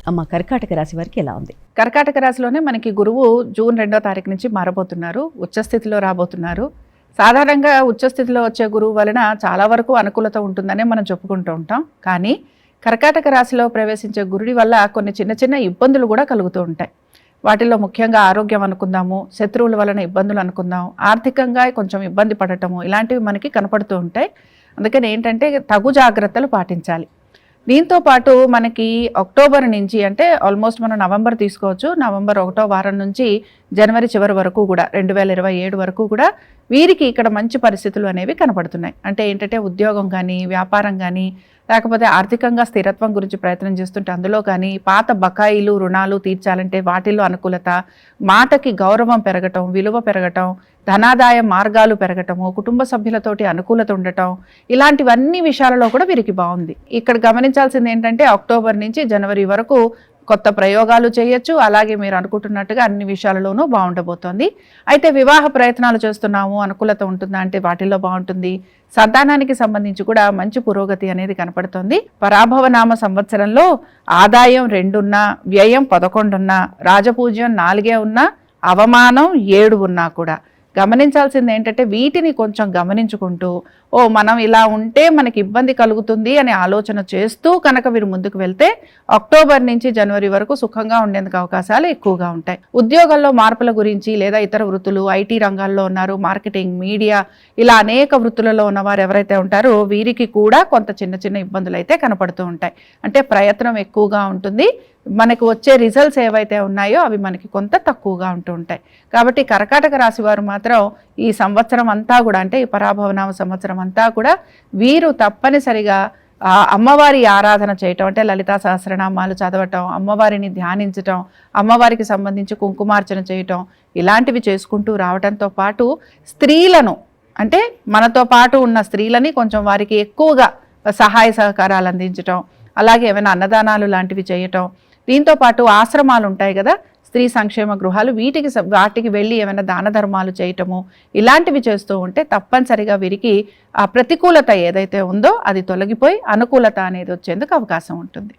అమ్మ కర్కాటక రాశి వారికి ఎలా ఉంది? కర్కాటక రాశిలోనే మనకి గురువు జూన్ 2వ తారీఖు నుంచి మారబోతున్నారు, ఉచ్చస్థితిలో రాబోతున్నారు. సాధారణంగా ఉచ్చస్థితిలో వచ్చే గురువు వలన చాలా వరకు అనుకూలత ఉంటుందనే మనం చెప్పుకుంటూ ఉంటాం. కానీ కర్కాటక రాశిలో ప్రవేశించే గురుడి వల్ల కొన్ని చిన్న చిన్న ఇబ్బందులు కూడా కలుగుతూ ఉంటాయి. వాటిల్లో ముఖ్యంగా ఆరోగ్యం అనుకుందాము, శత్రువుల వలన ఇబ్బందులు అనుకుందాం, ఆర్థికంగా కొంచెం ఇబ్బంది పడటము, ఇలాంటివి మనకి కనపడుతూ ఉంటాయి. అందుకని ఏంటంటే తగు జాగ్రత్తలు పాటించాలి. దీంతో పాటు మనకి అక్టోబర్ నుంచి, అంటే ఆల్మోస్ట్ మనం నవంబర్ తీసుకోవచ్చు, నవంబర్ 1వ వారం నుంచి జనవరి చివరి వరకు కూడా 2027 వరకు కూడా వీరికి ఇక్కడ మంచి పరిస్థితులు అనేవి కనపడుతున్నాయి. అంటే ఏంటంటే ఉద్యోగం కానీ, వ్యాపారం కానీ, లేకపోతే ఆర్థికంగా స్థిరత్వం గురించి ప్రయత్నం చేస్తుంటే అందులో కానీ, పాత బకాయిలు రుణాలు తీర్చాలంటే వాటిల్లో అనుకూలత, మాటకి గౌరవం పెరగటం, విలువ పెరగటం, ధనాదాయ మార్గాలు పెరగటము, కుటుంబ సభ్యులతోటి అనుకూలత ఉండటం, ఇలాంటివన్నీ విషయాలలో కూడా వీరికి బాగుంది. ఇక్కడ గమనించాల్సింది ఏంటంటే అక్టోబర్ నుంచి జనవరి వరకు కొత్త ప్రయోగాలు చేయొచ్చు. అలాగే మీరు అనుకుంటున్నట్టుగా అన్ని విషయాలలోనూ బాగుండబోతోంది. అయితే వివాహ ప్రయత్నాలు చేస్తున్నాము, అనుకూలత ఉంటుందా అంటే వాటిల్లో బాగుంటుంది. సంతానానికి సంబంధించి కూడా మంచి పురోగతి అనేది కనపడుతుంది. పరాభవనామ సంవత్సరంలో ఆదాయం 2 ఉన్నా, వ్యయం 11 ఉన్నా, రాజపూజ్యం 4 ఉన్నా, అవమానం 7 ఉన్నా కూడా గమనించాల్సింది ఏంటంటే వీటిని కొంచెం గమనించుకుంటూ, మనం ఇలా ఉంటే మనకి ఇబ్బంది కలుగుతుంది అనే ఆలోచన చేస్తూ కనుక వీరు ముందుకు వెళ్తే అక్టోబర్ నుంచి జనవరి వరకు సుఖంగా ఉండేందుకు అవకాశాలు ఎక్కువగా ఉంటాయి. ఉద్యోగాల్లో మార్పుల గురించి లేదా ఇతర వృత్తులు, ఐటీ రంగాల్లో ఉన్నారు, మార్కెటింగ్, మీడియా, ఇలా అనేక వృత్తులలో ఉన్నవారు ఎవరైతే ఉంటారో వీరికి కూడా కొంత చిన్న చిన్న ఇబ్బందులు అయితే కనపడుతూ ఉంటాయి. అంటే ప్రయత్నం ఎక్కువగా ఉంటుంది, మనకు వచ్చే రిజల్ట్స్ ఏవైతే ఉన్నాయో అవి మనకి కొంత తక్కువగా ఉంటూ ఉంటాయి. కాబట్టి కర్కాటక రాశి వారు మాత్రం ఈ సంవత్సరం అంతా కూడా, అంటే ఈ పరాభవనామ సంవత్సరం అంతా కూడా వీరు తప్పనిసరిగా అమ్మవారి ఆరాధన చేయటం, అంటే లలితా సహస్రనామాలు చదవటం, అమ్మవారిని ధ్యానించటం, అమ్మవారికి సంబంధించి కుంకుమార్చన చేయటం, ఇలాంటివి చేసుకుంటూ రావడంతో పాటు స్త్రీలను, అంటే మనతో పాటు ఉన్న స్త్రీలని కొంచెం వారికి ఎక్కువగా సహాయ సహకారాలు అందించటం, అలాగే ఏమైనా అన్నదానాలు లాంటివి చేయటం, దీంతో పాటు ఆశ్రమాలు ఉంటాయి కదా, స్త్రీ సంక్షేమ గృహాలు, వాటికి వెళ్ళి ఏమైనా దాన ధర్మాలు చేయటము, ఇలాంటివి చేస్తూ ఉంటే తప్పనిసరిగా వీరికి ఆ ప్రతికూలత ఏదైతే ఉందో అది తొలగిపోయి అనుకూలత అనేది వచ్చేందుకు అవకాశం ఉంటుంది.